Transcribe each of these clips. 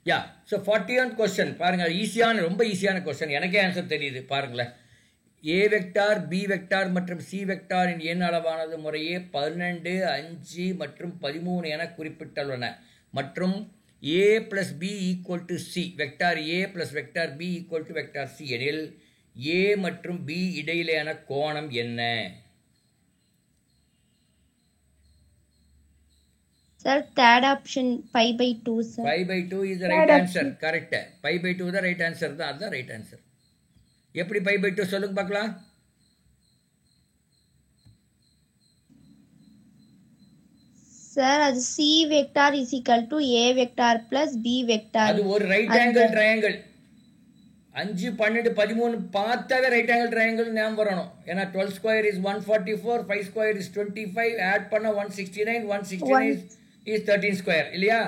Yeah so 40th question பாருங்கள், ஈஸியான ரொம்ப ஈஸியான கொஸ்டின், எனக்கே ஆன்சர் தெரியுது பாருங்களேன். ஏ வெக்டார் பி வெக்டார் மற்றும் சி வெக்டாரின் எண் அளவானது முறையே 12, 5 மற்றும் 13 என குறிப்பிட்டுள்ளன மற்றும் A plus B equal to C, vector A plus vector B equal to vector C எனில் ஏ மற்றும் பி இடையிலான கோணம் என்ன? Sir, third option pi by 2, sir. Pi by 2 is the right answer. Correct. Pi by 2 the right answer. That's the right answer. எப்படி pi by 2 சொல்லுங்க பார்க்கலாம்? Sir, அது C vector is equal to A vector plus B vector. அது ஒரு right angle triangle. 5, 12, 13 பார்த்தாவே right angle triangle ஞாபகம் வரணும். ஏன்னா 12 square is 144, 5 square is 25, add பண்ண 169, 169 is 13 ஸ்கொயர் இல்லையா?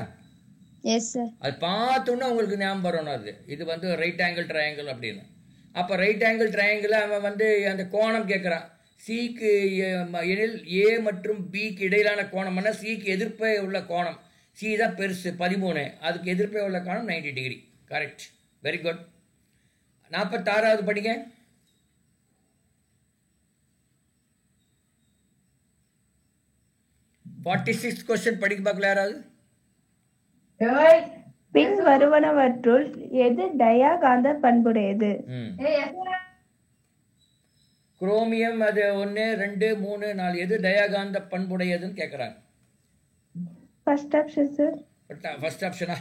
Yes, sir. அது பார்த்தோன்னா உங்களுக்கு ஞாபகம் வரணும். அது இது வந்து ரைட் ஆங்கிள் ட்ரையாங்கிள் அப்படின்னு. அப்போ ரைட் ஆங்கிள் ட்ரையாங்கிள் அவன் வந்து அந்த கோணம் கேட்குறான். சிக்கு எனில் ஏ மற்றும் பிக்கு இடையிலான கோணம்னா சிக்கு எதிர்ப்பே உள்ள கோணம், சி தான் பெருசு 13, அதுக்கு எதிர்ப்பே உள்ள கோணம் 90 டிகிரி. Correct, very good. 46வது படிங்க. கொஸ்டின் படிக்க பார்க்கல யாராவது? பின் வருவனவற்றுள் எது டயாகாந்த பண்புடையது? குரோமியம் அது 1, 2, 3, 4 எது டயாகாந்த பண்புடையதுன்னு கேட்குறாங்க. First option sir. ஃபர்ஸ்ட் ஆப்ஷனா?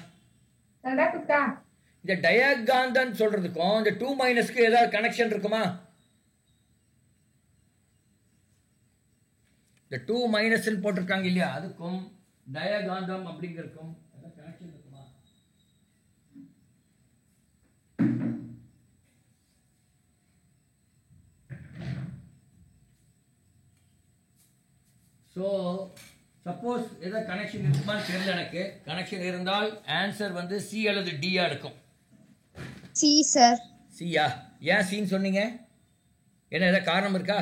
இந்த டயாகாந்தன்னு சொல்றதுக்கும் இந்த 2 மைனஸ்க்கு ஏதாவது கனெக்ஷன் இருக்குமா? இந்த 2 மைனஸ் போட்டிருக்காங்க இல்லையா, அதுக்கும் டயாகாந்தம் அப்படிங்கிறதுக்கும் ஏதாவது கனெக்ஷன் இருக்குமா? ஸோ சப்போஸ் ஏதாவது கனெக்ஷன் இருக்குமான்னு தெரியல எனக்கு. கனெக்ஷன் இருந்தால் ஆன்சர் வந்து சி அல்லது டியா இருக்கும். C sir. சியா? ஏன் சின்னு சொன்னீங்க? என்ன ஏதாவது காரணம் இருக்கா?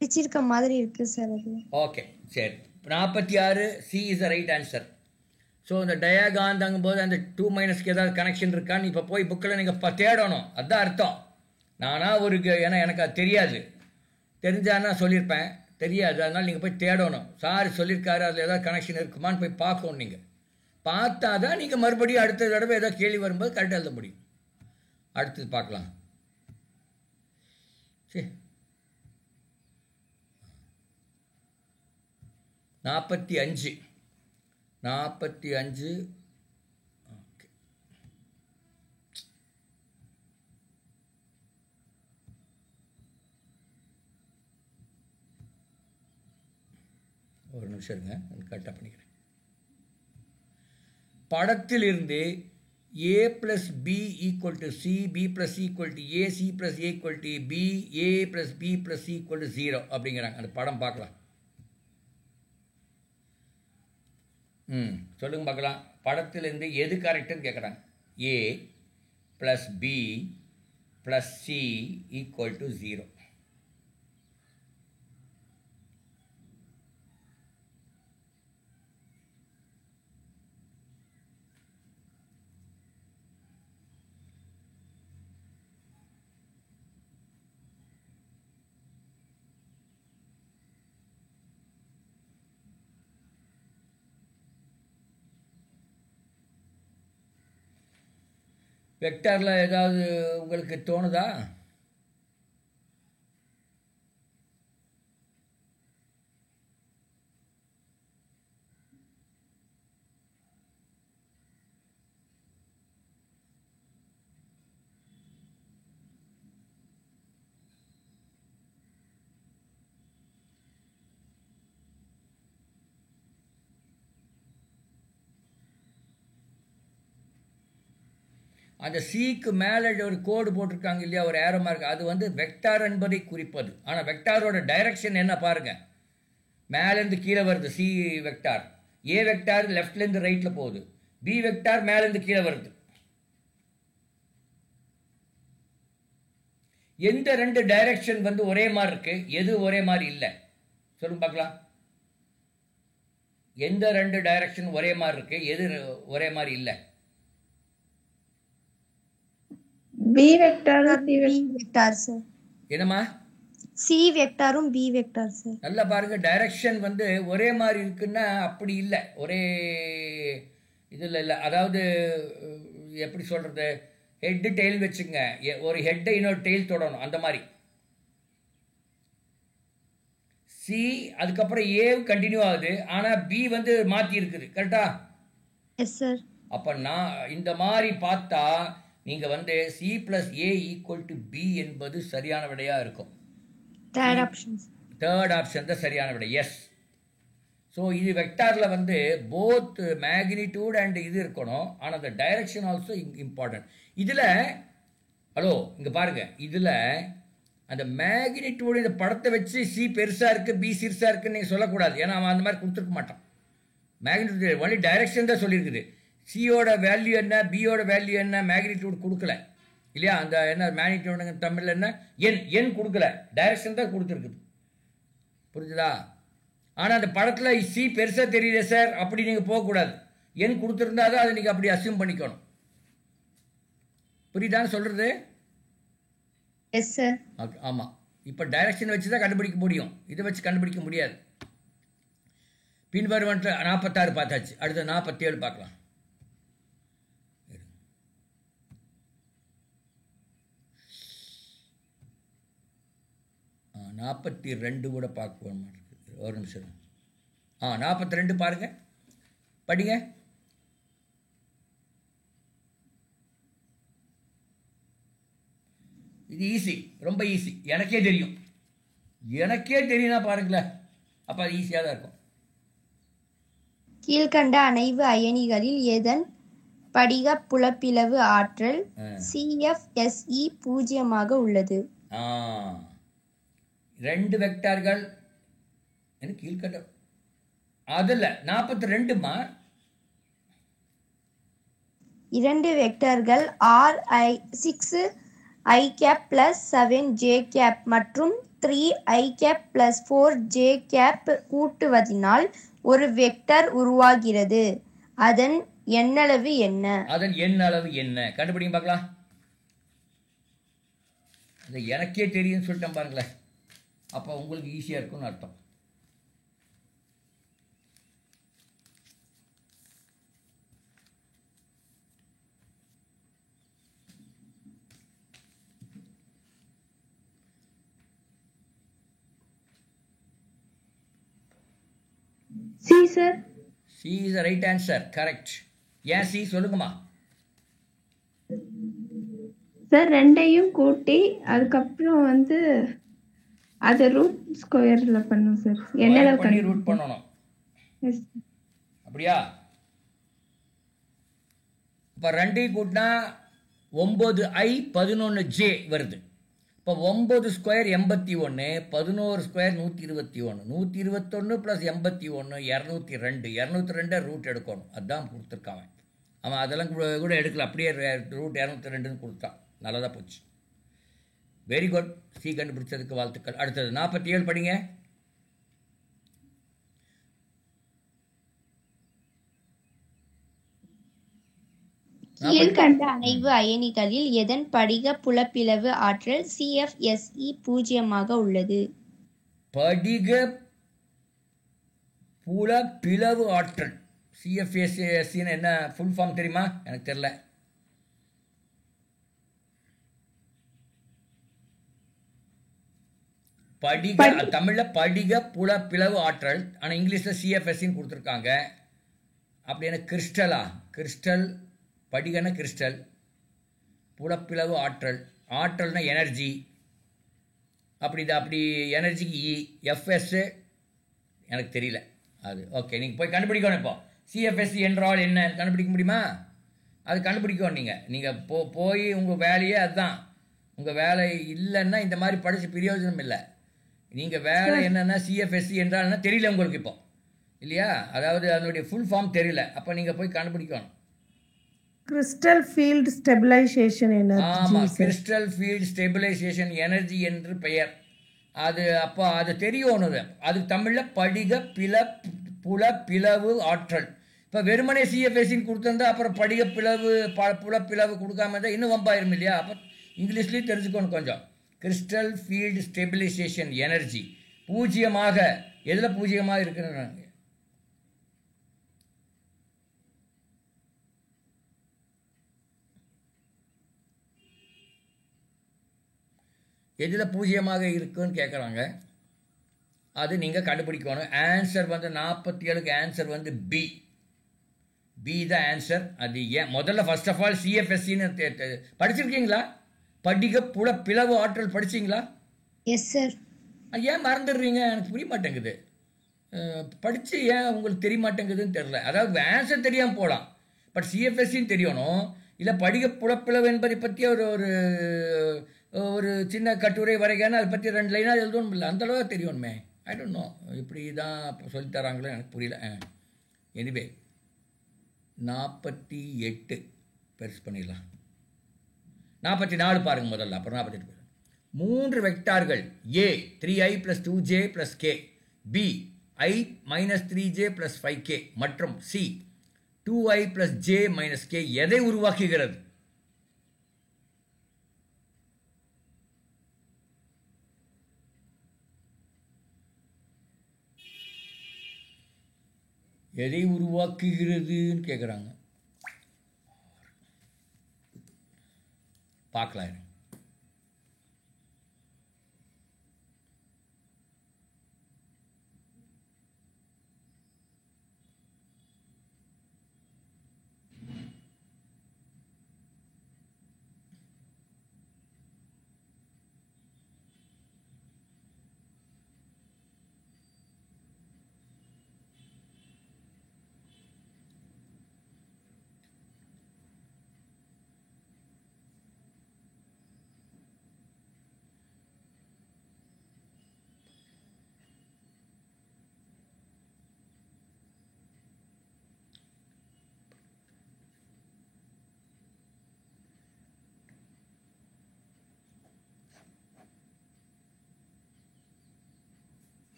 பிடிச்சிருக்க மாதிரி இருக்கு சார் அது. ஓகே சரி. 46 C is the right answer. So இந்த டயாகாந்தங்கும் போது அந்த 2 மைனஸ்க்கு ஏதாவது கனெக்ஷன் இருக்கான்னு இப்போ போய் புக்கில் நீங்கள் தேடணும். அதுதான் அர்த்தம். நானா ஏன்னா எனக்கு அது தெரியாது, தெரிஞ்சான்னா சொல்லியிருப்பேன், தெரியாது, அதனால் நீங்கள் போய் தேடணும். சார் சொல்லியிருக்காரு அதில் ஏதாவது கனெக்ஷன் இருக்குமான்னு போய் பார்க்கணும். நீங்கள் பார்த்தா தான் நீங்கள் மறுபடியும் அடுத்த தடவை ஏதாவது கேள்வி வரும்போது கரெக்டாக எழுத முடியும். அடுத்தது பார்க்கலாம். சரி, 45 ஓகே. ஒரு நிமிஷம் இருங்க, கரெக்டாக பண்ணிக்கிறேன். படத்தில் இருந்து A plus B equal to C, B plus C equal to A, C plus A equal to B, A plus B plus C equal to 0 அப்படிங்கிறாங்க. அந்த படம் பார்க்கலாம். சொல்லுங்க பார்க்கலாம். படத்திலிருந்து எது கரெக்டுன்னு கேட்குறாங்க. A plus B plus C equal to 0. வெக்டாரில் ஏதாவது உங்களுக்கு தோணுதா? அந்த சிக்கு மேலே ஒரு கோடு போட்டிருக்காங்க இல்லையா, ஒரு ஏரோ மார்க், அது வந்து வெக்டார் என்பதை குறிப்பது. ஆனால் வெக்டாரோட டைரக்ஷன் என்ன பாருங்க, மேலேருந்து கீழே வருது சி வெக்டார், ஏ வெக்டார் லெஃப்ட்லேருந்து ரைட்டில் போகுது, பி வெக்டார் மேலேருந்து கீழே வருது. எந்த 2 டைரக்ஷன் வந்து ஒரே மாதிரி இருக்கு, எது ஒரே மாதிரி இல்லை சொல்லுங்க பார்க்கலாம். எந்த 2 டைரக்ஷன் ஒரே மாதிரி இருக்கு, எது ஒரே மாதிரி இல்லை? பி வெக்டாரும் சி பி வெக்டார் சார். என்னம்மா? சி வெக்டாரும் பி வெக்டார் சார். நல்லா பாருங்க, டைரக்ஷன் வந்து ஒரே மாதிரி இருக்குன்னா அப்படி இல்லை, ஒரே இதில் இல்லை. அதாவது எப்படி சொல்கிறது, ஹெட்டு டெயில் வச்சுங்க, ஒரு ஹெட்டை இன்னொரு டெயில் தொடணும், அந்த மாதிரி. சி அதுக்கப்புறம் ஏ கண்டினியூ ஆகுது, ஆனால் பி வந்து மாற்றி இருக்குது. கரெக்டா? Yes sir. அப்போ நான் இந்த மாதிரி பார்த்தா நீங்கள் வந்து C plus A equal to B என்பது சரியான விடையாக இருக்கும். Third option. தேர்ட் ஆப்ஷன் தான் சரியான விடை. எஸ். ஸோ இது வெக்டாரில் வந்து போத் மேக்னிடியூட் அண்ட் இது இருக்கணும், ஆனால் அந்த டைரக்ஷன் ஆல்சோ இம்பார்ட்டன்ட். இதில் ஹலோ இங்கே பாருங்கள், இதில் அந்த மேக்னிடியூட் இந்த படத்தை வச்சு சி பெருசாக இருக்குது பி சிறுசாக இருக்குன்னு நீங்கள் சொல்லக்கூடாது, ஏன்னா அவன் அந்த மாதிரி கொடுத்துருக்க மாட்டான். மேக்னிடியூட் ஒன்லி டைரக்ஷன் தான் சொல்லியிருக்குது. சியோட வேல்யூ என்ன, பியோட வேல்யூ என்ன, மேக்னிடியூட் கொடுக்கல இல்லையா? அந்த என்ன மேக்னிடியூடுங்க தமிழில் என்ன, எண் கொடுக்கல, டைரக்ஷன் தான் கொடுத்துருக்குது. புரிஞ்சுதா? ஆனால் அந்த படத்தில் சி பெருசாக தெரியல சார் அப்படி நீங்கள் போகக்கூடாது, எண் கொடுத்துருந்தா தான் அதை நீங்கள் அப்படி அசியூம் பண்ணிக்கணும். புரியுதான்னு சொல்கிறது? S sir. ஓகே, ஆமாம். இப்போ டைரக்ஷன் வச்சு தான் கண்டுபிடிக்க முடியும், இதை வச்சு கண்டுபிடிக்க முடியாது. பின்வருவன்ட்டு 46 பார்த்தாச்சு, அடுத்து 47 பார்க்கலாம். 42 கூட பார்க்க மாட்டேங்குது, ஒரு நிமிஷம். 42 பாருங்க, படிங்க. இது ஈஸி, ரொம்ப ஈஸி, எனக்கே தெரியும்னா பாருங்களேன், அப்போ அது ஈஸியாக தான் இருக்கும். கீழ்கண்ட அணைவு அயனிகளில் எதன் படிக புலப்பிளவு ஆற்றல் CFSE 0 உள்ளது? 2 வெக்டார்கள் எனக்கு கீழ்கண்ட அதில் 42மா 2 வெக்டர்கள் R6 I cap plus 7 J cap மற்றும் 3 I cap plus 4 J cap கூட்டுவதினால் ஒரு வெக்டர் உருவாகிறது. அதன் எண்ணளவு என்ன? கண்டுபிடிங்க பார்க்கலாம். அது எனக்கே தெரியும்னு சொல்லிட்டேன் பாருங்களேன், அப்போ உங்களுக்கு ஈஸியாக இருக்கும்னு அர்த்தம். C sir. C is the right answer, correct. ஏன் சி சொல்லுங்கம்மா. சார் ரெண்டையும் கூட்டி அதுக்கப்புறம் வந்து அதை ரூட் ஸ்கொயர்ல பண்ணும் சார். என்ன பண்ணி ரூட் பண்ணணும், அப்படியா? இப்போ 2 கூட்டினா 9I 11J வருது. இப்போ 9 ஸ்கொயர் 81, 11 ஸ்கொயர் 121, 121 + 81 202. 202 ரூட் எடுக்கணும், அதுதான் கொடுத்துருக்கான் அவன். அதெல்லாம் கூட எடுக்கல, அப்படியே ரூட் 202ன்னு கொடுத்தான். நல்லதாக போச்சு, வெரி குட். சி கண்டுபிடிச்சதுக்கு வாழ்த்துக்கள். அடுத்தது 47 படிங்க. கீழ்கண்ட அணைவு அயனிகளில் எதன் படிக புலப்பிளவு ஆற்றல் CFSE 0 உள்ளது? படிக புலப்பிளவு ஆற்றல் CFSE என்ன ஃபுல் ஃபார்ம் தெரியுமா? எனக்கு தெரியல. தமிழில் படிக புலப்பிளவு ஆற்றல், ஆனால் இங்கிலீஷில் CFSE கொடுத்துருக்காங்க. அப்படி என்ன கிறிஸ்டல் படிகன கிறிஸ்டல், புலப்பிளவு ஆற்றல்னா எனர்ஜி, அப்படி எனர்ஜிக்கு எஃப்எஸ் எனக்கு தெரியல அது. ஓகே, நீங்கள் போய் கண்டுபிடிக்கணும். இப்போ CFSE என்றால் என்ன கண்டுபிடிக்க முடியுமா? அது கண்டுபிடிக்கணும். நீங்கள் போய் உங்கள் வேலையே அதுதான். உங்கள் வேலை இல்லைன்னா இந்த மாதிரி படித்து பிரயோஜனம் இல்லை. நீங்கள் வேலை என்னென்னா CFSE என்றால் என்ன தெரியல உங்களுக்கு இப்போ, இல்லையா? அதாவது அதனுடைய ஃபுல் ஃபார்ம் தெரியல, அப்போ நீங்கள் போய் கண்டுபிடிக்கணும். Crystal field stabilisation energy. ஆமாம், கிறிஸ்டல் ஃபீல்ட் ஸ்டெபிலைசேஷன் எனர்ஜி என்று பெயர். அது அப்போ அது தெரியணுது. அது தமிழில் படிக புலப்பிளவு ஆற்றல். இப்போ வெறுமனே CFSE கொடுத்துருந்தா அப்புறம் படிக புலப்பிளவு கொடுக்காம இருந்தால் இன்னும் வம்பாயிரும் இல்லையா? அப்போ இங்கிலீஷ்லேயும் தெரிஞ்சுக்கணும் கொஞ்சம். கிறிஸ்டல் ஃபீல்டு ஸ்டெபிலைசேஷன் எனர்ஜி பூஜ்ஜியமாக எதில் பூஜ்ஜியமாக இருக்குன்னு எதில் பூஜ்ஜியமாக இருக்குன்னு கேட்குறாங்க. அது நீங்கள் கண்டுபிடிக்கணும். ஆன்சர் வந்து 47க்கு ஆன்சர் வந்து பி. பி தான் ஆன்சர். அது ஏன் முதல்ல ஃபர்ஸ்ட் ஆஃப் ஆல் சிஎஃப்எஸ்சின்னு படிச்சிருக்கீங்களா? படிக பிளவு ஆற்றல் படிச்சிங்களா? Yes sir. ஏன் மறந்துடுறீங்க? எனக்கு புரிய மாட்டேங்குது. படித்து ஏன் உங்களுக்கு தெரிய மாட்டேங்குதுன்னு தெரில. அதாவது ஆன்சர் தெரியாமல் போகலாம், பட் சிஎஃப்எஸ்சின்னு தெரியணும். இல்லை படிக புலப்பிளவு என்பதை பற்றி ஒரு ஒரு ஒரு சின்ன கட்டுரை வரைக்கான அதை பற்றி 2 லைனாக எழுதணும் இல்லை, அந்தளவு தெரியணுமே. ஐ டோன்ட் நோ இப்படி தான் சொல்லித்தராங்களோ எனக்கு புரியல. எனிவே 48 பெருசு பண்ணிடலாம். 44 பாருங்கள் முதல்ல, அப்புறம் 48. 3 வெக்டார்கள் A 3i + 2j + k, B i - 3j + 5k மற்றும் C 2i + j - k எதை உருவாக்குகிறது? எதை உருவாக்குகிறதுன்னு கேட்குறாங்க. பார்க்கலாம்.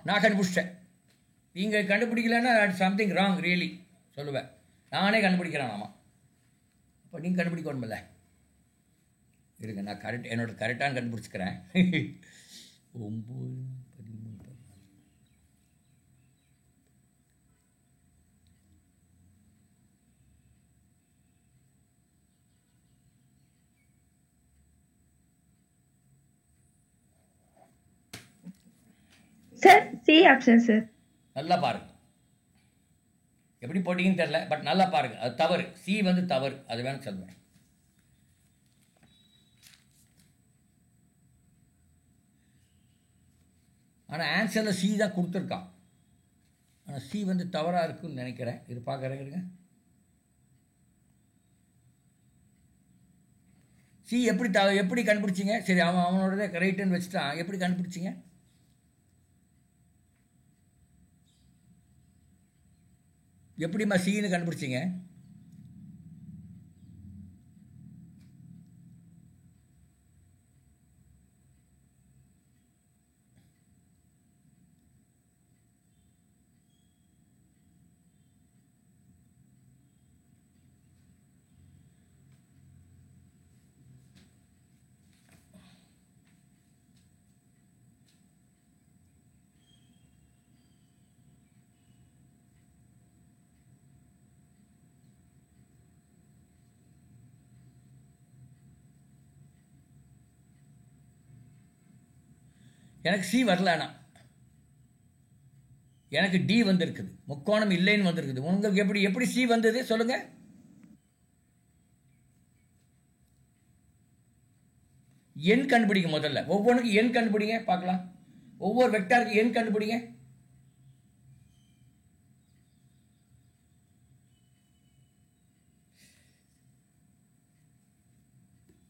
நான் கண்டுபிடிச்சிட்டேன். நீங்கள் கண்டுபிடிக்கலன்னா சம்திங் ராங் ரியலி சொல்லுவேன். நானே கண்டுபிடிக்கிறேன். ஆமாம், இப்போ நீங்கள் கண்டுபிடிக்கணுமில்ல. இருங்க, நான் என்னோட கரெக்டான கண்டுபிடிச்சிக்கிறேன். 9 13 14. Sir C option sir. நல்லா பாருங்க, எப்படி போட்டிங்கன்னு தெரியல, பட் நல்லா பாருங்க. அது தவறு. சி வந்து தவறு, அது வேணும் சொல்லுவேன். ஆனால் ஆன்சரில் சி தான் கொடுத்துருக்கான். ஆனால் சி வந்து தவறாக இருக்குன்னு நினைக்கிறேன். இது பார்க்குறேங்க. சி எப்படி கண்டுபிடிச்சிங்க? சரி, அவனோடதே ரைட்டுன்னு வச்சுட்டான். எப்படி கண்டுபிடிச்சிங்க? எப்படிம்மா சின்னு கண்டுபிடிச்சிங்க? எனக்கு சி வரலண்ணா, எனக்கு டி வந்திருக்குது. முக்கோணம் இல்லைன்னு வந்திருக்குது. உங்களுக்கு எப்படி சி வந்தது சொல்லுங்க. எண் கண்டுபிடிங்க முதல்ல. ஒவ்வொன்றுக்கும் எண் கண்டுபிடிங்க பார்க்கலாம். ஒவ்வொரு வெக்டாருக்கு எண் கண்டுபிடிங்க.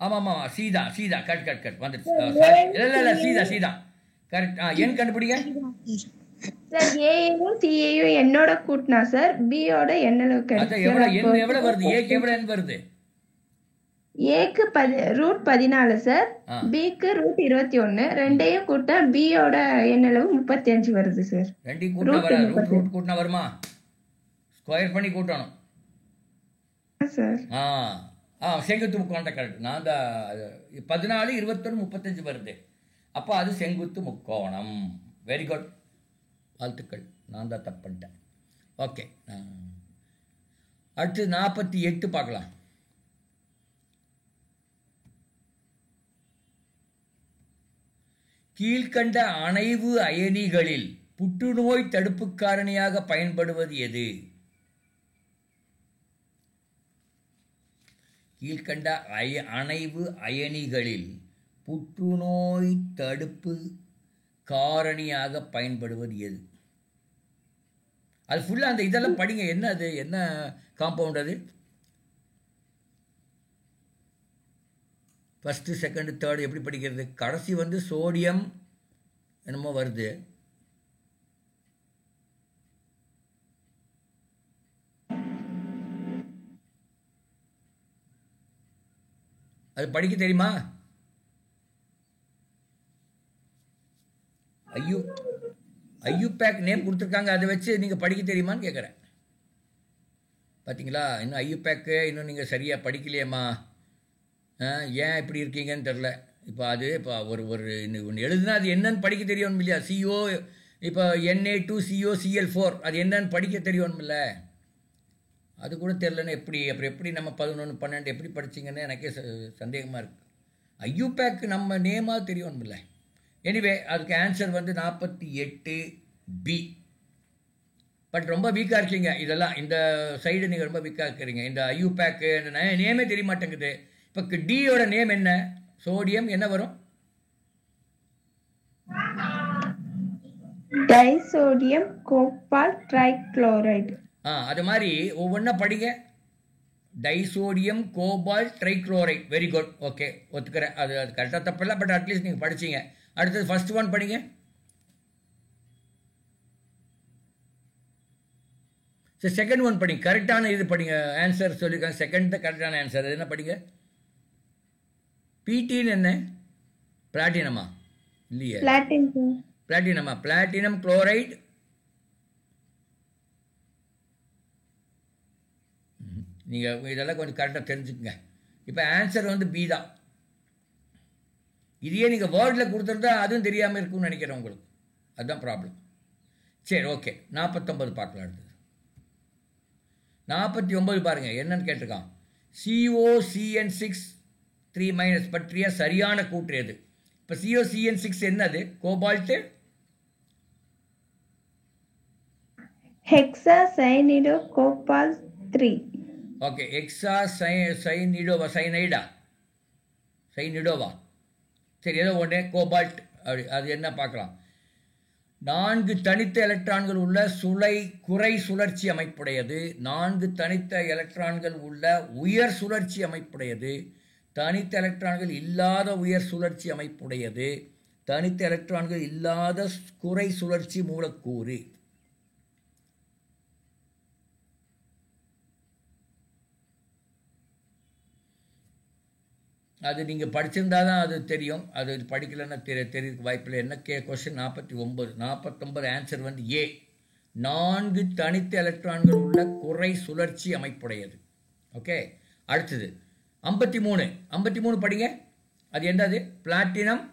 ஆமாம், சீதா கட் வந்துடுச்சு. இல்லை சீதா கரெக்ட். எண் கண்டுபிடிங்க சார். ஏயும் சியையும் என்னோட கூட்டினா சார் பியோட எண்ணளவு கிடைக்கும். எவ்வளவு வருது? ஏக்கு எவ்வளவு எண் வருது? ஏக்கு √14 சார், பிக்கு √21. ரெண்டையும் கூட்டா பியோட எண்ணளவு 35 வருது சார். ரெண்டையும் கூட்டினா வர ரூட் கூட்டினா வருமா? ஸ்கொயர் பண்ணி கூட்டணும். சார். ஆ செங்குத்து முக்கோணம் தான் கரெக்ட். நான் தான் 14, 21, 35 வருது. அப்போ அது செங்குத்து முக்கோணம். வெரி குட், வாழ்த்துக்கள். நான் தான் தப்பு பண்ணிட்டேன். ஓகே, அடுத்து 48 பார்க்கலாம். கீழ்கண்ட அணைவு அயனிகளில் புற்றுநோய் தடுப்பு காரணியாக பயன்படுவது எது? கீழ்கண்ட அணைவு அயனிகளில் புற்றுநோய் தடுப்பு காரணியாக பயன்படுவது எது? அது ஃபுல்லாக அந்த இதெல்லாம் படிங்க. என்ன அது, என்ன காம்பவுண்ட் அது? ஃபஸ்ட்டு, செகண்டு, தேர்டு எப்படி படிக்கிறது? கடைசி வந்து சோடியம் என்னமோ வருது. அது படிக்க தெரியுமா? ஐயூபேக் நேம் கொடுத்துருக்காங்க, அதை வச்சு நீங்கள் படிக்க தெரியுமான்னு கேட்குறேன். பார்த்தீங்களா, இன்னும் ஐயூபேக்கு இன்னும் நீங்கள் சரியாக படிக்கலையேம்மா. ஏன் இப்படி இருக்கீங்கன்னு தெரில. இப்போ அது இப்போ ஒன்று எழுதுனா அது என்னன்னு படிக்க தெரியணும் இல்லையா? CO, இப்போ Na2COCl4 அது என்னன்னு படிக்க தெரியணும் இல்லை? அது கூட தெரிலன்னு அப்புறம் எப்படி நம்ம 11, 12 எப்படி படிச்சிங்கன்னு எனக்கே சந்தேகமாக இருக்குது. ஐயூபேக்கு நம்ம நேமாக தெரியணும் இல்லை? எனிவே அதுக்கு ஆன்சர் வந்து 48B. பட் ரொம்ப வீக்காக இருக்கீங்க. இதெல்லாம் இந்த சைடு நீங்கள் ரொம்ப வீக்காக இருக்கிறீங்க. இந்த ஐயூபேக்கு நேமே தெரிய மாட்டேங்குது. இப்போ டியோட நேம் என்ன? சோடியம் என்ன வரும்? Disodium cobalt trichloride. அது மாதிரி ஒவ்வொன்றா படிங்க. Disodium cobalt trichloride. Very good, okay, ஒத்துக்கிறேன். அது கரெக்டாக தப்பில்லை, பட் அட்லீஸ்ட் நீங்கள் படிச்சிங்க. அடுத்தது ஃபர்ஸ்ட் ஒன் படிங்க. சரி, செகண்ட் ஒன் படிங்க. கரெக்டான இது படிங்க. ஆன்சர் சொல்லியிருக்காங்க, செகண்ட் தான் கரெக்டான ஆன்சர். அது என்ன படிங்க? பிடின்னு என்ன? பிளாட்டினமா? இல்லையே, பிளாட்டினமா? Platinum chloride. நீங்கள் இதெல்லாம் கொஞ்சம் கரெக்டாக தெரிஞ்சுக்கங்க. இப்போ ஆன்சர் வந்து பி தான். இதையே நீங்கள் வேர்டில் கொடுத்துருந்தா அதுவும் தெரியாமல் இருக்கும்னு நினைக்கிறேன் உங்களுக்கு. அதுதான் ப்ராப்ளம். சரி, ஓகே, 49 பார்க்கலாம். அடுத்தது 49 பாருங்கள், என்னன்னு கேட்டிருக்கான். COCN6 3- பற்றிய சரியான கூற்று எது? இப்போ COCN6 என்னது? கோபால்ட்டு ஹெக்ஸாசைனிடோ கோபால் 3. ஓகே, சைனிடோவா? சரி, ஏதோ ஒன்று கோபால்ட். அப்படி அது என்ன பார்க்கலாம். 4 தனித்த எலக்ட்ரான்கள் உள்ள குறை சுழற்சி அமைப்புடையது. 4 தனித்த எலக்ட்ரான்கள் உள்ள உயர் சுழற்சி அமைப்புடையது. தனித்த எலக்ட்ரான்கள் இல்லாத உயர் சுழற்சி அமைப்புடையது. தனித்த எலக்ட்ரான்கள் இல்லாத குறை சுழற்சி மூலக்கூறு. அது நீங்கள் படிச்சிருந்தா தான் அது தெரியும். அது படிக்கலைன்னா தெரியறதுக்கு வாய்ப்பில்லை. என்ன கொஸ்டின் 49 ஆன்சர் வந்து ஏ. 4 தனித்த எலக்ட்ரான்கள் உள்ள குறை சுழற்சி அமைப்புடையது. ஓகே, அடுத்தது 53 படிங்க. அது என்னது? Platinum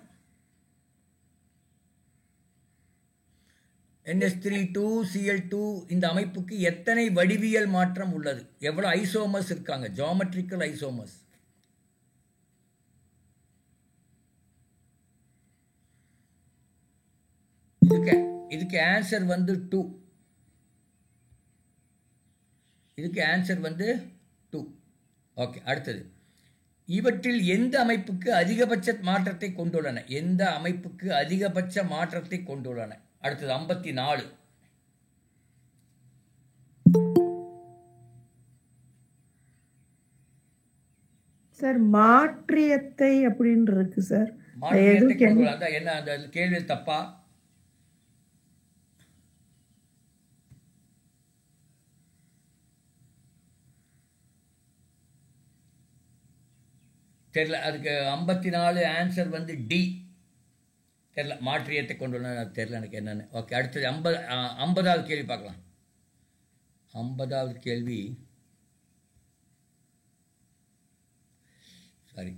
NH3 2Cl2. இந்த அமைப்புக்கு எத்தனை வடிவியல் மாற்றம் உள்ளது? எவ்வளோ ஐசோமர்ஸ் இருக்காங்க? Geometrical isomers. இதுக்கு ஆன்சர் வந்து 2. இதுக்கு ஆன்சர் வந்து 2. ஓகே, அடுத்தது இவற்றில் எந்த அமைப்புக்கு அதிகபட்ச மாற்றத்தை கொண்டுள்ளன? எந்த அமைப்புக்கு அதிகபட்ச மாற்றத்தை கொண்டுள்ளன? அடுத்தது 54. சார் மாற்றியத்தை அப்படின்னு இருக்கு சார். மாற்றியத்தை கொண்டுள்ள என்ன? அந்த கேள்வி தப்பா? தெரியல. அதுக்கு 54 ஆன்சர் வந்து டி. தெரியல, மாற்றியத்தை கொண்டுள்ள தெரியல எனக்கு என்னன்னு. ஓகே, அடுத்தது 50வது கேள்வி பார்க்கலாம். 50வது கேள்வி சரி,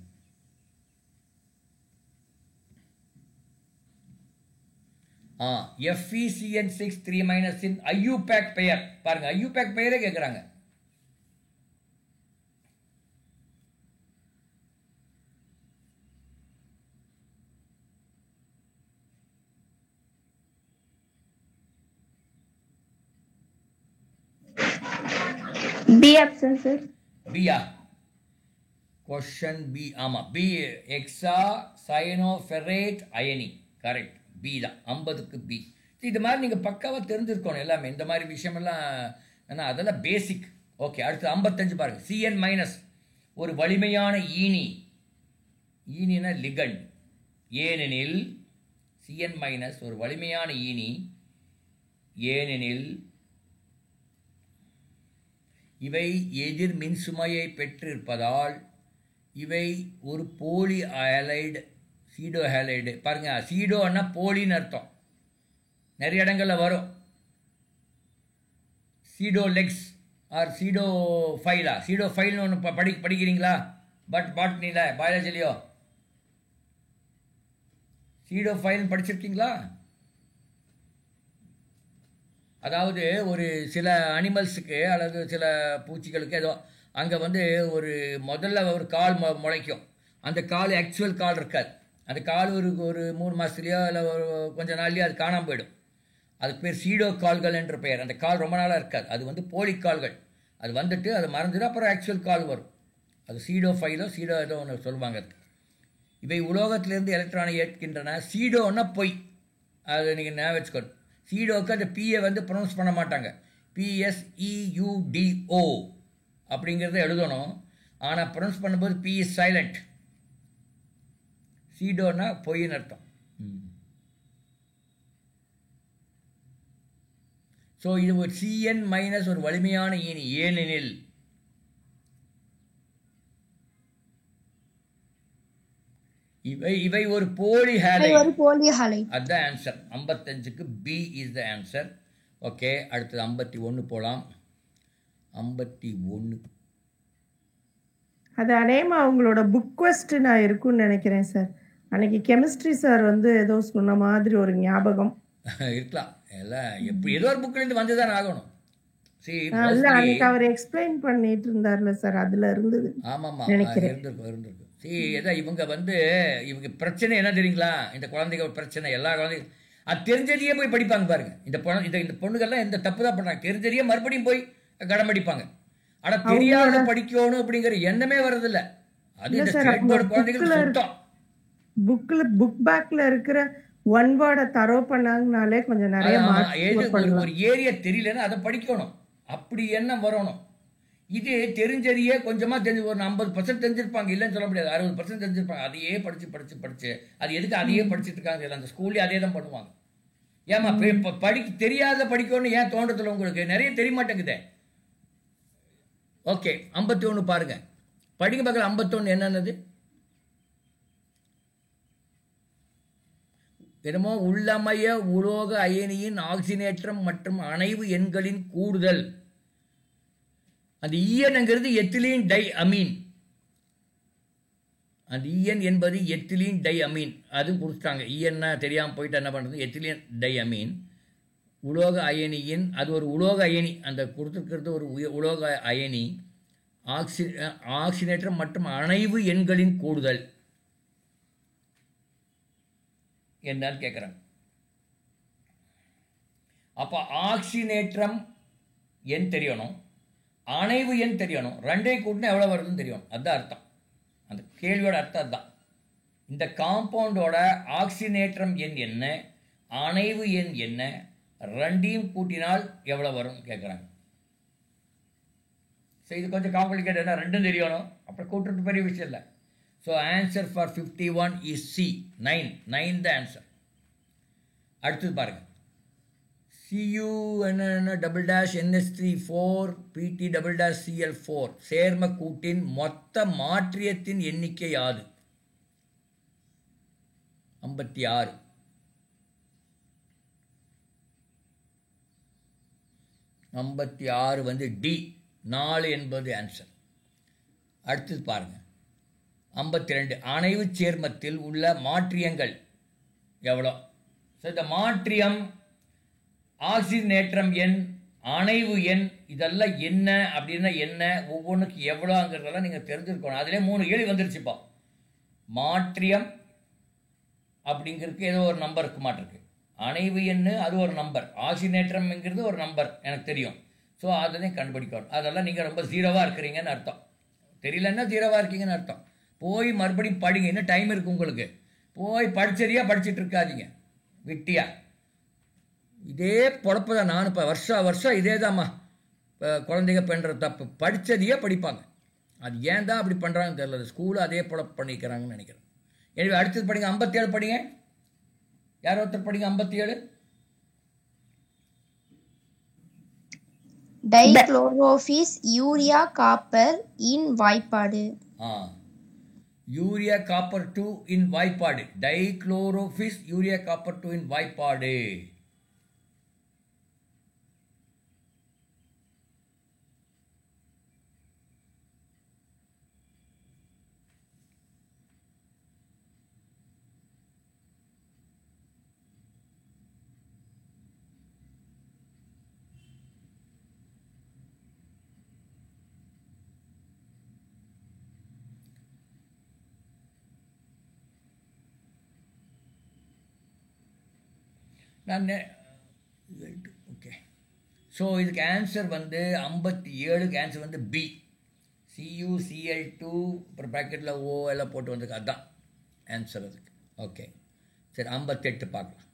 FeCN6 3 இன் ஐயூபேக் பெயர் பாருங்க, ஐயூபேக் பெயரே கேட்குறாங்க. B option sir. பியா? Question B. ஆமாம், பி. எக்ஸா சயனோஃபெரேட் அயனி. கரெக்ட், பி தான். 50க்கு பி. இது மாதிரி நீங்கள் பக்காவாக தெரிஞ்சிருக்கணும் எல்லாமே. இந்த மாதிரி விஷயமெல்லாம் ஏன்னா அதெல்லாம் பேசிக். ஓகே, அடுத்து 55 பாருங்கள். சிஎன் மைனஸ் ஒரு வலிமையான ஈனி. ஈனினா லிகண்ட். ஏனெனில் சிஎன் மைனஸ் ஒரு வலிமையான ஈனி, ஏனெனில் இவை எதிர் மின்சுமையை பெற்றிருப்பதால் இவை ஒரு போலி ஹேலைடு, சீடோ ஹேலைடு. பாருங்கள், சீடோன்னா போலின்னு அர்த்தம். நிறைய இடங்களில் வரும். Pseudo Lex R pseudo ஃபைலா. Pseudo ஃபைல்னு ஒன்று படிக்கிறீங்களா? பாட்னியில், பயாலஜிலையோ சீடோ ஃபைல்னு படிச்சிருக்கீங்களா? அதாவது ஒரு சில அனிமல்ஸுக்கு அல்லது சில பூச்சிகளுக்கு ஏதோ அங்கே வந்து முதல்ல ஒரு கால் முளைக்கும். அந்த கால் ஆக்சுவல் கால் இருக்காது. அந்த கால் ஒரு 3 மாதத்துலையோ இல்லை ஒரு கொஞ்சம் நாள்லையோ அது காணாமல் போயிடும். அதுக்கு பேர் சீடோ கால்கள் என்ற பெயர். அந்த கால் ரொம்ப நாளாக இருக்காது. அது வந்து போலி கால்கள். அது வந்துட்டு அது மறந்துடும், அப்புறம் ஆக்சுவல் கால் வரும். அது சீடோ ஃபைலோ சீடோ ஏதோ ஒன்று சொல்லுவாங்க. அதுக்கு இவை உலோகத்திலேருந்து எலக்ட்ரானை ஏற்கின்றன. சீடோன்னா பொய். அது நீங்கள் ஞாபகம் வச்சுக்கணும். சீடோக்கு அந்த பியை வந்து ப்ரொனவுன்ஸ் பண்ண மாட்டாங்க. PSEUDO அப்படிங்கிறத எழுதணும். ஆனால் ப்ரொனவுன்ஸ் பண்ணும்போது பி இஸ் சைலண்ட். சீடோன்னா பொய்ன்னு அர்த்தம். ஸோ இது ஒரு சிஎன் மைனஸ் ஒரு வலிமையான ஈனி, ஏனெனில் இவை ஒரு போலி ஹேலைட். அதுதான் ஆன்சர். 55க்கு B is the answer. Okay, அடுத்தது 51 போகலாம். 51 அது அநேகமாக அவங்களோட புக் கொஸ்டின் இருக்கும்னு நினைக்கிறேன் சார். அன்னைக்கு கெமிஸ்ட்ரி சார் வந்து ஏதோ சொன்ன மாதிரி ஒரு ஞாபகம் இருக்கலாம். எல்லாம் எப்படி ஏதோ ஒரு புக்லேருந்து வந்து தான் ஆகணும். அன்னைக்கு அவர் எக்ஸ்பிளைன் பண்ணிட்டு இருந்தார்ல சார், அதுல இருந்தது. ஆமாம், இருந்திருக்கும். இவங்க பிரச்சனை என்ன தெரியுங்களா? இந்த குழந்தைகள் பிரச்சனை, எல்லா குழந்தைகள் அது தெரிஞ்சதையே போய் படிப்பாங்க பாருங்க. இந்த பொண்ணுகள்லாம் எந்த தப்பு தான் பண்ணுறாங்க, தெரிஞ்சதையே மறுபடியும் போய் கடன் படிப்பாங்க. ஆனால் தெரியாத படிக்கணும் அப்படிங்கிற எண்ணமே வர்றதில்ல. அது இந்த ஸ்டேட் போர்டு குழந்தைகள் சுத்தம். புக் பேக்ல இருக்கிற ஒன் வேர்டை தரோ பண்ணாங்கனாலே கொஞ்சம் நிறைய ஒரு ஏரியா தெரியலன்னா அதை படிக்கணும். அப்படி எண்ணம் வரணும். இது தெரிஞ்சதையே கொஞ்சமாக தெரிஞ்சு ஒரு 50% தெரிஞ்சிருப்பாங்க, இல்லைன்னு சொல்ல முடியாது. 60% தெரிஞ்சிருப்பாங்க. அதையே படித்து அது எதுக்கு அதையே படிச்சுட்டு இருக்காங்க? அந்த ஸ்கூல்லேயே அதே தான் பண்ணுவாங்க. ஏமா தெரியாத படிக்கணும்னு ஏன் தோன்றதில்லை உங்களுக்கு? நிறைய தெரிய மாட்டேங்குதே. ஓகே, 51 பாருங்க, படிக்க பார்க்கல. 51 என்னன்னது? என்னமோ உள்ளமைய உலோக அயனியின் ஆக்சினேற்றம் மற்றும் அணைவு எண்களின் கூடுதல். அந்த ஈயன்ங்கிறது எத்திலீன் டை அமீன். அந்த ஈயன் என்பது எத்திலீன் டை அமீன். அதுவும் கொடுத்துட்டாங்க. ஈயன்னா தெரியாமல் போயிட்டு என்ன பண்ணுறது? எத்திலீன் டை அமீன் உலோக அயனியின், அது ஒரு உலோக அயனி. அந்த கொடுத்துருக்கிறது ஒரு உலோக அயனி. ஆக்சினேற்றம் மற்றும் அணைவு எண்களின் கூடுதல் என்னன்னு கேட்குறாங்க. அப்போ ஆக்சினேற்றம் எண் தெரியணும், அணைவு எண் தெரியணும். ரெண்டையும் கூட்டினா எவ்வளோ வருதுன்னு தெரியணும். அதுதான் அர்த்தம். அந்த கேள்வியோட அர்த்தம் அதுதான். இந்த காம்பவுண்டோட ஆக்சினேற்றம் எண் என்ன, அணைவு எண் என்ன, ரெண்டையும் கூட்டினால் எவ்வளோ வரும்னு கேட்குறாங்க. ஸோ இது கொஞ்சம் காம்ப்ளிகேட். என்ன ரெண்டும் தெரியணும், அப்புறம் கூட்டுறது பெரிய விஷயம் இல்லை. So answer for 51 is C, 9 the answer. அடுத்தது பாருங்கள். Cu என்ன -NH3 Pt Cl4 சேர்ம கூட்டின் மொத்த மாற்றியத்தின் எண்ணிக்கை யாது? 56. 56 வந்து டி, 4 என்பது ஆன்சர். அடுத்தது பாருங்க. 52 அணைவு சேர்மத்தில் உள்ள மாற்றியங்கள் எவ்வளோ? ஸோ இந்த மாற்றியம், ஆக்சிஜனேற்றம் எண், அணைவு எண் இதெல்லாம் என்ன அப்படின்னா என்ன, ஒவ்வொன்றுக்கு எவ்வளோங்கிறதெல்லாம் நீங்கள் தெரிஞ்சிருக்கணும். அதிலே 3 கேள்வி வந்துருச்சுப்பா. மாற்றியம் அப்படிங்கிறதுக்கு ஏதோ ஒரு நம்பர் இருக்க மாட்டிருக்கு. அணைவு எண்ணு அது ஒரு நம்பர், ஆக்சிஜனேற்றம்ங்கிறது ஒரு நம்பர் எனக்கு தெரியும். ஸோ அதனையும் கண்டுபிடிக்கணும். அதெல்லாம் நீங்கள் ரொம்ப ஜீரோவாக இருக்கிறீங்கன்னு அர்த்தம். தெரியலன்னா ஜீரோவாக இருக்கீங்கன்னு அர்த்தம். போய் மறுபடியும் படிங்க, இன்னும் டைம் இருக்குது உங்களுக்கு. போய் படிச்சதையா படிச்சுட்டு இருக்காதீங்க விட்டியா. இதே பொழப்பு தான். நான் இப்போ வருஷம் இதே தாம்மா. இப்போ குழந்தைங்க பண்ணுற தப்பு, படித்ததையே படிப்பாங்க. அது ஏன் தான் அப்படி பண்ணுறாங்கன்னு தெரியல. ஸ்கூலில் அதே பொழப்பு பண்ணிக்கிறாங்கன்னு நினைக்கிறேன். எனவே அடுத்தது படிங்க, 57 படிங்க. யார் ஒருத்தர் படிங்க 57. டைக்ளோரோஃபிஸ் யூரியா காப்பர் இன் வாய்ப்பாடு. யூரியா காப்பர் 2 இன் வாய்ப்பாடு. டைக்ளோரோஃபிஸ் யூரியா காப்பர் 2 இன் வாய்ப்பாடு. நான் ஓகே. ஸோ இதுக்கு ஆன்சர் வந்து 57க்கு ஆன்சர் வந்து பி. CuCl2 அப்புறம் ப்ராக்கெட்டில் O எல்லாம் போட்டு வந்திருக்கு. அதுதான் ஆன்சர் அதுக்கு. ஓகே சரி, 58 பார்க்கலாம்.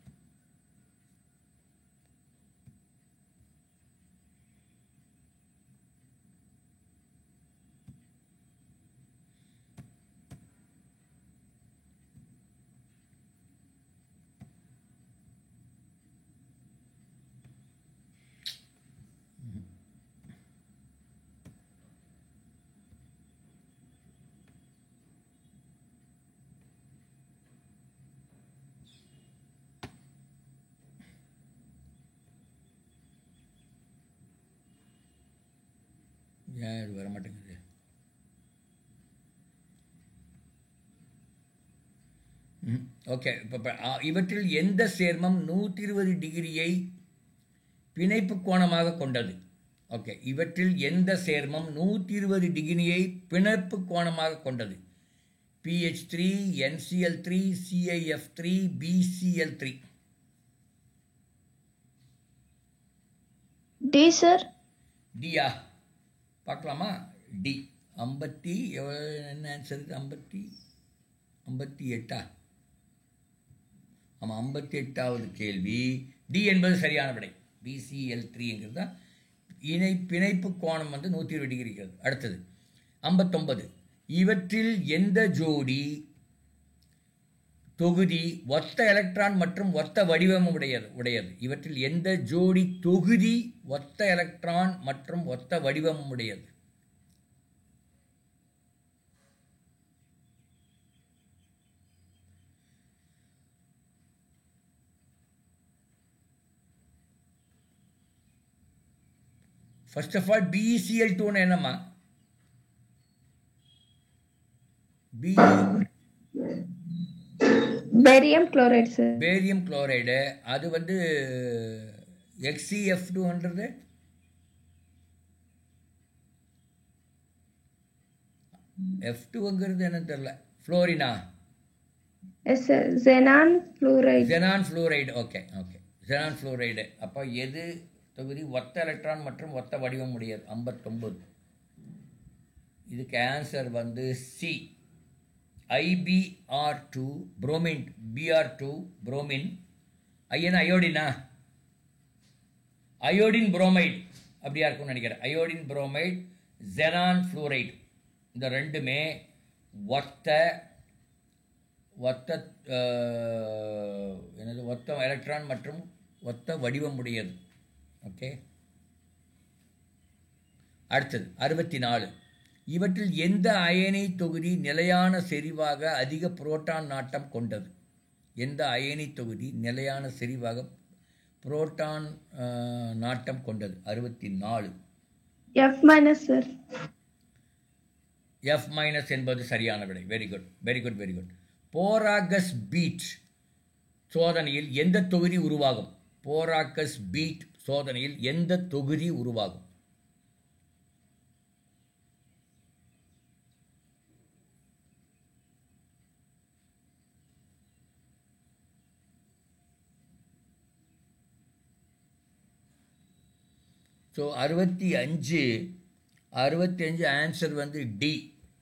ஏன் இது வர மாட்டேங்குது? ஓகே. இப்போ இவற்றில் எந்த சேர்மம் 120 டிகிரியை பிணைப்பு கோணமாக கொண்டது? ஓகே, இவற்றில் எந்த சேர்மம் 120 டிகிரியை பிணைப்பு கோணமாக கொண்டது? PH3, NCl3, CIF3, BCl3. D sir. டியா பார்க்கலாமா? டி. 50 என்ன ஆன்சர்? 58. ஆமாம், 58வது கேள்வி. டி என்பது சரியான விடை. BCl3ங்கிறது தான் பிணைப்பு கோணம் வந்து 120 டிகிரி இருக்கிறது. அடுத்தது 59. இவற்றில் எந்த ஜோடி தொகுதி ஒத்த எலக்ட்ரான் மற்றும் ஒத்த வடிவம் உடையது? இவற்றில் எந்த ஜோடி தொகுதி ஒத்த எலக்ட்ரான் மற்றும் ஒத்த வடிவம் உடையது? ஃபர்ஸ்ட் ஆஃப் ஆல் BeCl2 என்னம்மா? Barium chloride sir. Barium chloride. அது வந்து XeF200. F2ங்கிறது என்னன்னு தெரியல. ஃப்ளோரினா? Yes sir, xenon fluoride. Xenon fluoride. Okay okay, xenon fluoride. அப்போ எது தொகுதி ஒத்த எலக்ட்ரான் மற்றும் ஒத்த வடிவம் உடையது? 59. இதுக்கு ஆன்சர் வந்து C. IbR2 bromine. Br2 bromine. ஐயனா அயோடினா? அயோடின் புரோமைடு அப்படியா இருக்கும்னு நினைக்கிறேன். Iodine bromide, xenon fluoride. இந்த ரெண்டுமே ஒத்த எலக்ட்ரான் மற்றும் ஒத்த வடிவம் உடையது. ஓகே. அடுத்தது 64. இவற்றில் எந்த அயனி தொகுதி நிலையான செறிவாக அதிக புரோட்டான் நாட்டம் கொண்டது? எந்த அயனி தொகுதி நிலையான செறிவாக புரோட்டான் நாட்டம் கொண்டது? 64. F- sir. எஃப் மைனஸ் என்பது சரியான விடை. Very good, very good, very good. Borax bead சோதனையில் எந்த தொகுதி உருவாகும்? போராகஸ் பீட் சோதனையில் எந்த தொகுதி உருவாகும்? ஸோ 65 ஆன்சர் வந்து டி,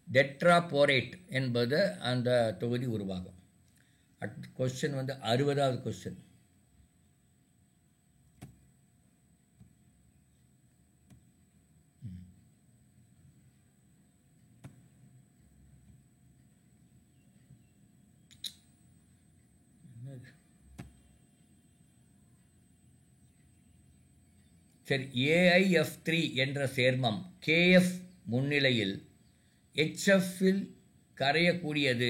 டெட்ராபோரேட் என்பது அந்த தொகுதி உருவாகும். கொஸ்டின் வந்து 60வது கொஸ்டின். சரி, AiF3 என்ற சேர்மம் KF முன்னிலையில் HFஇல் கரையக்கூடியது.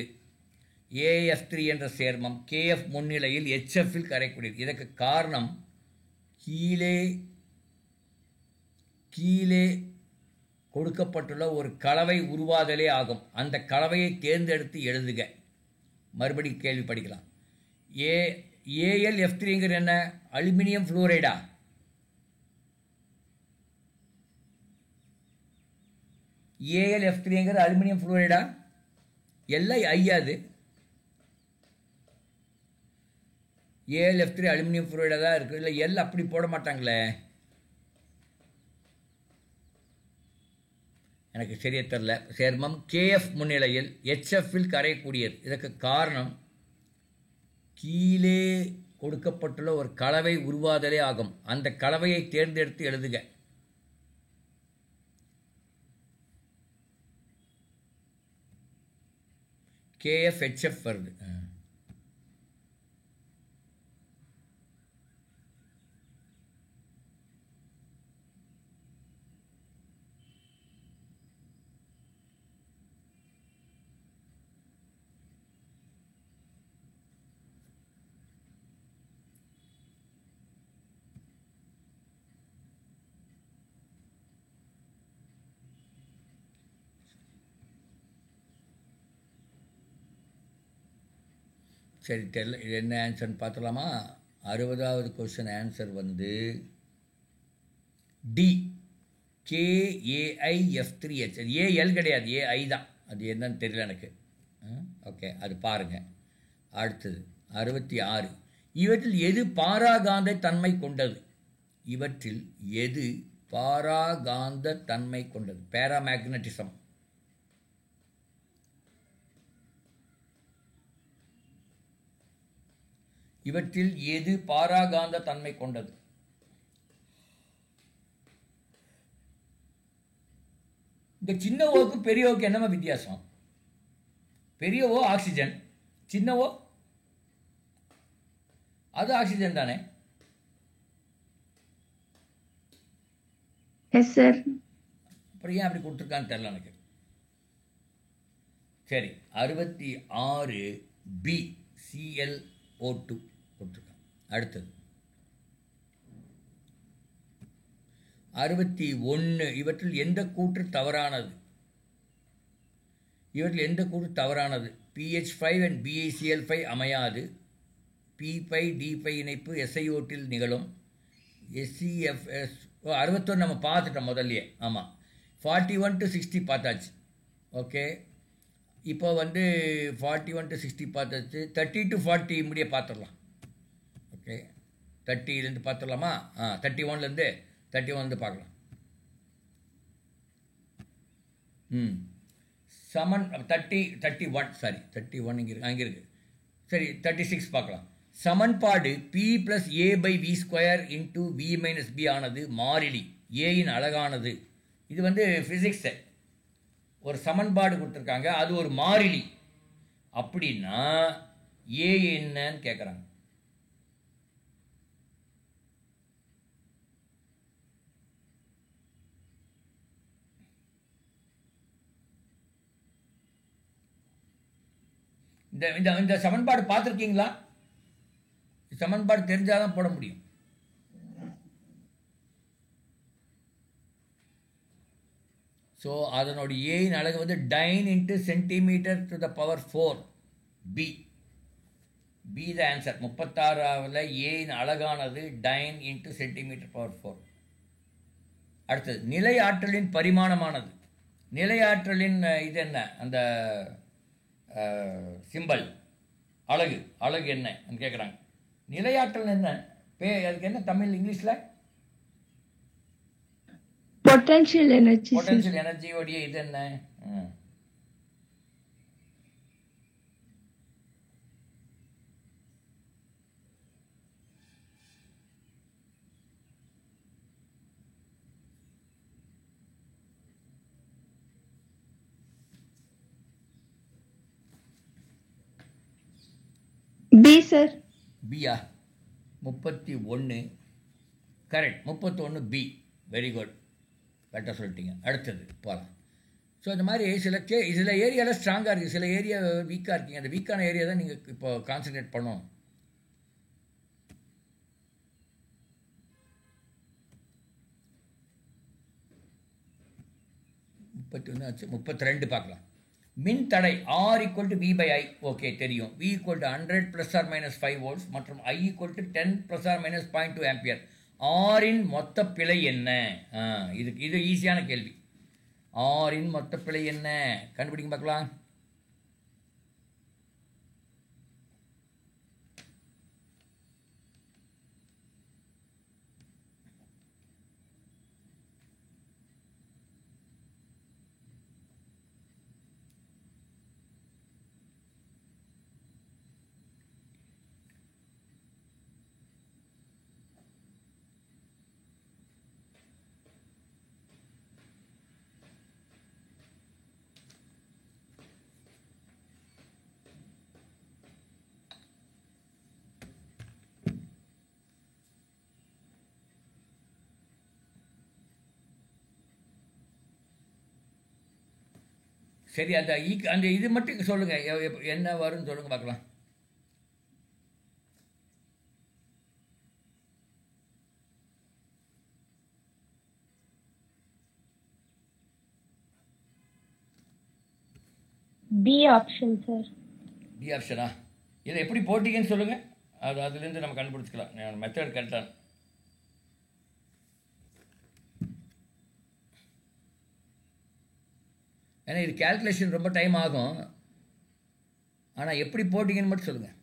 AiF3 என்ற சேர்மம் KF முன்னிலையில் HFஇல் கரையக்கூடியது. இதற்கு காரணம் கீழே கொடுக்கப்பட்டுள்ள ஒரு கலவை உருவாதலே ஆகும். அந்த கலவையை தேர்ந்தெடுத்து எழுதுக. மறுபடி கேள்வி படிக்கலாம். AlF3ங்கிற என்ன? அலுமினியம் ஃப்ளூரைடா? AlF3ங்கிற அலுமினியம் ஃப்ளூரைடா? எல்லை ஐயாது. AlF3 அலுமினியம் ஃப்ளூரைடா தான் இருக்குது. இல்லை எல் அப்படி போட மாட்டாங்களே, எனக்கு சரியா தெரில. சேர்மம் KF முன்னிலையில் HFஇல் கரையக்கூடியது. இதற்கு காரணம் கீழே கொடுக்கப்பட்டுள்ள ஒரு கலவை உருவாதலே ஆகும். அந்த கலவையை தேர்ந்தெடுத்து எழுதுக. KF HF வருது. சரி, தெரியல. இது என்ன ஆன்சர்னு பார்த்துலாமா? 60வது கொஸ்டின் ஆன்சர் வந்து டி, KAiF3H. அது ஏஎல் கிடையாது, ஏஐ தான். அது என்னன்னு தெரியல எனக்கு. ஓகே, அது பாருங்கள். அடுத்தது 66. இவற்றில் எது பாராகாந்த தன்மை கொண்டது? இவற்றில் எது பாராகாந்த தன்மை கொண்டது? பேராமேக்னட்டிசம். இவற்றில் எது பாராகாந்த தன்மை கொண்டது? இந்த சின்ன ஓக்கு பெரிய ஓக்கு என்னமா வித்தியாசம்? பெரிய ஓ ஆக்சிஜன், சின்ன ஓ அது ஆக்சிஜன் தானே? Yes sir. அப்புறம் ஏன் அப்படி கொடுத்துருக்கான்னு தெரியல எனக்கு. சரி, 66 பி, ClO2 கொடுத்துருக்கான். அடுத்தது 61. இவற்றில் எந்த கூற்று தவறானது? இவற்றில் எந்த கூற்று தவறானது? PH5 and BiCl5 அமையாது. P5D5 இணைப்பு SiO2 நிகழும். SCFS 61 நம்ம பார்த்துட்டோம் முதல்லையே. ஆமாம், 41 to 60 பார்த்தாச்சு. ஓகே, இப்போ வந்து 41 to 60 பார்த்தாச்சு. 30 to 40 முடிய பார்த்துடலாம். ஓகே, 30லேருந்து பார்த்துடலாமா? 31லேருந்து 31 பார்க்கலாம். சமன் 31 சாரி 31 இங்கே இருக்கு, அங்கே இருக்குது. சரி, 36 பார்க்கலாம். சமன்பாடு P+A/V² × V - B ஆனது மாறிலி ஏயின் அழகானது. இது வந்து ஃபிசிக்ஸு. ஒரு சமன்பாடு கொடுத்துருக்காங்க, அது ஒரு மாறிலி. அப்படின்னா ஏ என்னன்னு கேட்குறாங்க. இந்த சமன்பாடு பார்த்துருக்கீங்களா? சமன்பாடு தெரிஞ்சாதான் போட முடியும். ஸோ அதனுடைய ஏயின் அலகு வந்து dyne into centimetre to the power 4 B. B the answer. 36ல் ஏயின் அலகானது டைன் இன்ட்டு சென்டிமீட்டர் பவர் 4. அடுத்தது நிலை ஆற்றலின் பரிமாணமானது. நிலை ஆற்றலின் இது என்ன, அந்த சிம்பல் அலகு அலகு என்ன கேட்குறாங்க. நிலையாற்றல் என்ன, அதுக்கு என்ன தமிழ் இங்கிலீஷில்? Potential energy. பொட்டன்ஷியல் எனர்ஜியோடைய இது என்ன? B sir. பியா? 31 கரெக்ட். 31 பி. வெரி குட், கரெக்டாக சொல்லிட்டீங்க. அடுத்தது போகலாம். ஸோ இந்த மாதிரி சில ஏரியாவில் ஸ்ட்ராங்காக இருக்குது, சில ஏரியா வீக்காக இருக்கீங்க. அந்த வீக்கான ஏரியா தான் நீங்கள் இப்போ கான்சன்ட்ரேட் பண்ணணும். ஆச்சு. 32 பார்க்கலாம். மின் தடை R = V/I. ஓகே தெரியும். V = 100 ± 5 volts மற்றும் I = 10 ± 0.2 ampere. ஆரின் மொத்த பிழை என்ன? இது ஈஸியான கேள்வி. ஆரின் மொத்த பிழை என்ன கண்டுபிடிங்க பார்க்கலாம். சரி, அந்த இது மட்டும் சொல்லுங்க, என்ன வரும்னு சொல்லுங்க பார்க்கலாம். B option sir. பி ஆப்ஷனா? இதை எப்படி போட்டீங்கன்னு சொல்லுங்க, அதுலேருந்து நம்ம கண்டுபிடிச்சிக்கலாம். மெத்தட் கரெக்டான. ஏன்னா இது கேல்குலேஷன் ரொம்ப டைம் ஆகும். ஆனால் எப்படி போட்டிங்கன்னு மட்டும் சொல்லுங்கள்.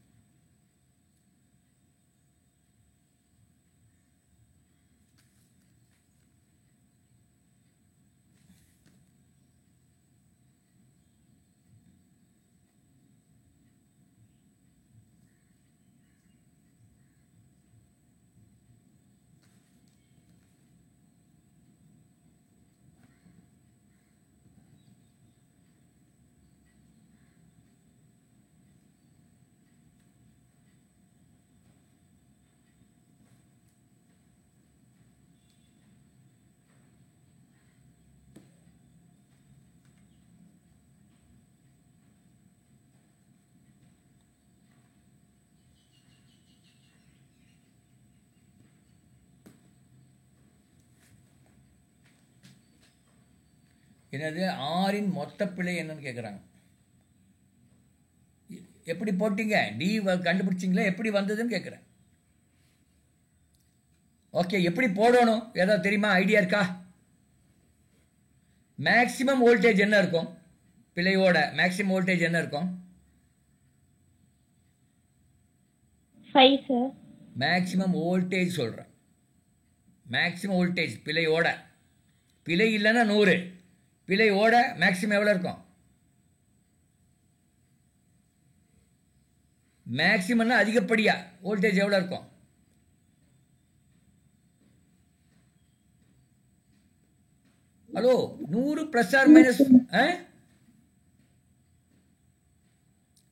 என்னது ஆரின் மொத்த பிழை என்னன்னு கேட்குறாங்க. எப்படி போட்டீங்க? டி கண்டுபிடிச்சிங்களா? எப்படி வந்ததுன்னு கேட்குறேன். ஓகே, எப்படி போடணும் ஏதாவது தெரியுமா? ஐடியா இருக்கா? மேக்சிமம் வோல்டேஜ் என்ன இருக்கும்? பிழையோட மேக்சிமம் வோல்டேஜ் என்ன இருக்கும்? 5 சார். மேக்சிமம் வோல்டேஜ் சொல்கிறேன். மேக்சிமம் வோல்டேஜ் பிழையோட. பிழை இல்லைன்னா 100. பிழையோட மேக்சிமம் எவ்வளோ இருக்கும்? மேக்சிமம்னா அதிகப்படியா வோல்டேஜ் எவ்வளோ இருக்கும்? Hello, 100 plus or minus.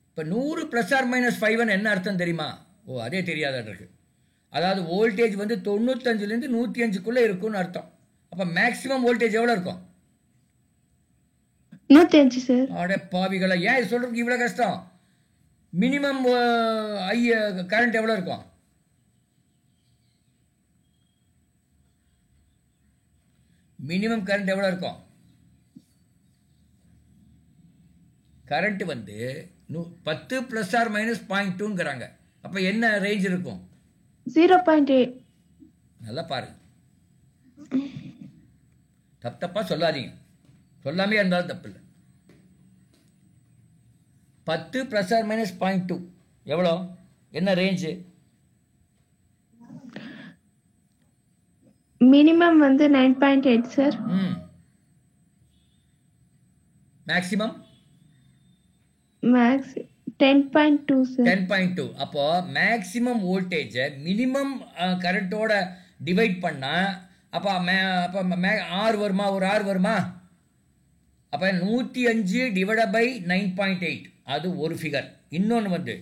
இப்போ 100 ப்ளஸ் ஆர் மைனஸ் 5 என்ன அர்த்தம் தெரியுமா? ஓ, அதே தெரியாத இருக்கு. அதாவது வோல்டேஜ் வந்து 95லேருந்து 105க்குள்ளே இருக்கும்னு அர்த்தம். அப்போ மேக்சிமம் வோல்டேஜ் எவ்வளோ இருக்கும்? 105 சார். அட பாவிகளா, ஏன் இது சொல்றதுக்கு இவ்வளோ கஷ்டம்? மினிமம் கரண்ட் எவ்வளோ இருக்கும்? மினிமம் கரண்ட் எவ்வளோ இருக்கும்? கரண்ட் வந்து 10 ப்ளஸ் ஆர் மைனஸ் 0.2ங்கிறாங்க. அப்போ என்ன ரேஞ்ச் இருக்கும்? 0.8. நல்லா பாருங்க, தப்பா சொல்லாதீங்க, சொல்லாமே இருந்தாலும் தப்பு இல்லை. 10 ப்ளஸ் ஆர் மைனஸ் 0.2 எவ்வளோ? என்ன ரேஞ்சு? மினிமம் வந்து 9.8 சார். Maximum maths 10.2 sir. 10.2. அப்போ மேக்ஸிமம் வோல்டேஜை மினிமம் கரண்ட்டோட டிவைட் பண்ணால் அப்போ ஆர் வருமா? ஒரு ஆர் வருமா? அப்போ 105 டிவைட் பை 9.8 அது ஒரு ஃபிகர். இன்னொன்று வந்து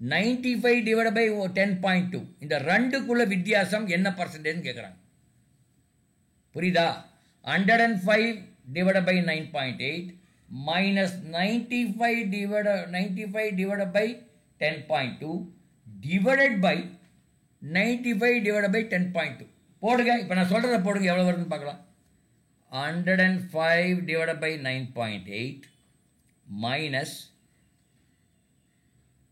95 டிவைட் பை 10.2. இந்த ரெண்டுக்குள்ள வித்தியாசம் என்ன பர்சன்டேஜ்னு கேட்குறாங்க. புரியுதா? 105 divide by 9.8 minus 95 divide by 10.2 divided by 95 divide by 10.2 போடுங்க. இப்போ நான் சொல்கிறத போடுங்க, எவ்வளோ வருதுன்னு பார்க்கலாம். 105 divided by 9.8 minus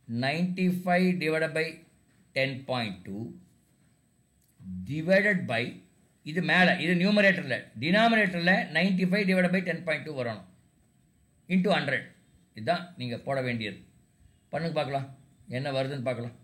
95 divided by 10.2 divided by இது மேலே, இது நியூமரேட்டரில், டினாமினேட்டரில் 95 divided by 10.2 வரணும் இன்ட்டு 100. இதுதான் நீங்கள் போட வேண்டியது. பண்ணுங்க பார்க்கலாம் என்ன வருதுன்னு பார்க்கலாம்.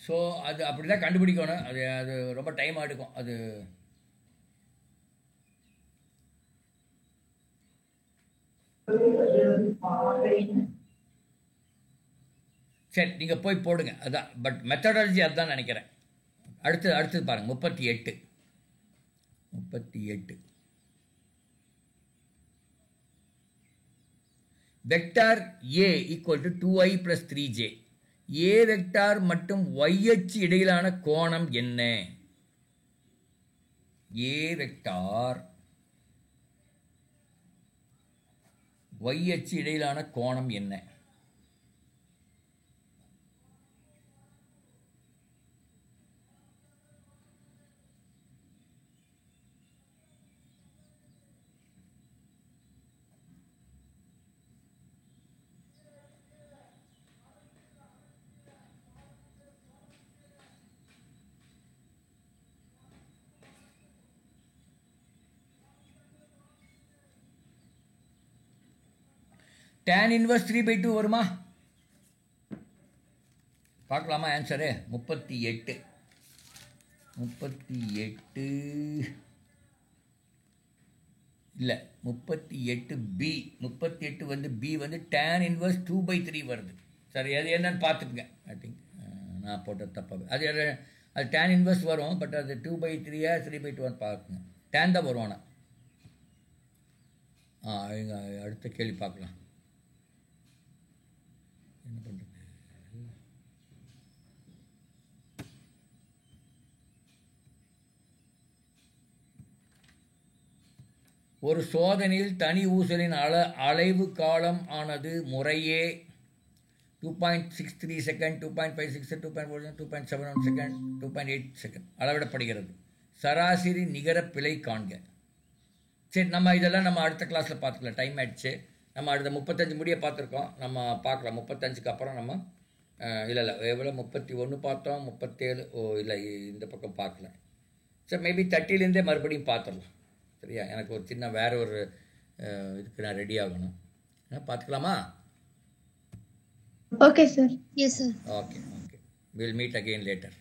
ஸோ அது அப்படி தான் கண்டுபிடிக்கணும். அது அது ரொம்ப டைம் எடுக்கும். அது சரி, நீங்கள் போய் போடுங்க. அதான், பட் மெத்தடாலஜி அதுதான் நினைக்கிறேன். அடுத்தது பாருங்கள், 38 vector A equal to 2i + 3j. A vector மற்றும் y அச்சு இடையிலான கோணம் என்ன? ஏ வெக்டார் y அச்சு இடையிலான கோணம் என்ன? tan இன்வர்ஸ் 3/2 வருமா? பார்க்கலாமா ஆன்சரு? 38 இல்லை, 38 பி. 38 வந்து பி வந்து tan இன்வர்ஸ் 2/3 வருது. சரி, அது என்னன்னு பார்த்துக்குங்க. ஐ திங்க் நான் போட்ட தப்பாக அது tan இன்வர்ஸ் வரும். பட் அது 2/3 3/2 பார்க்குங்க. tan தான் வரும். ஆனால் அடுத்த கேள்வி பார்க்கலாம். என்ன பண்ணுறது? ஒரு சோதனையில் தனி ஊசலின் அலைவு காலம் ஆனது முறையே 2.63 செகண்ட், 2.56, 2.4, 2.71 செகண்ட், 2.8 செகண்ட் அளவிடப்படுகிறது. சராசரி நிகர பிழை காண்க. சரி, நம்ம இதெல்லாம் நம்ம அடுத்த கிளாஸில் பார்த்துக்கலாம். டைம் ஆயிடுச்சு. நம்ம அடுத்த 35 முடிய பார்த்துருக்கோம். நம்ம பார்க்கலாம் 35க்கு அப்புறம் நம்ம இல்லை எவ்வளோ 31 பார்த்தோம், 37 இல்லை இந்த பக்கம் பார்க்கல. சரி, மேபி 30லேருந்தே மறுபடியும் பார்த்துடலாம். சரியா? எனக்கு ஒரு சின்ன வேறு ஒரு இதுக்கு நான் ரெடி ஆகணும். பார்த்துக்கலாமா? Okay sir. Yes sir. Okay. We'll meet again later.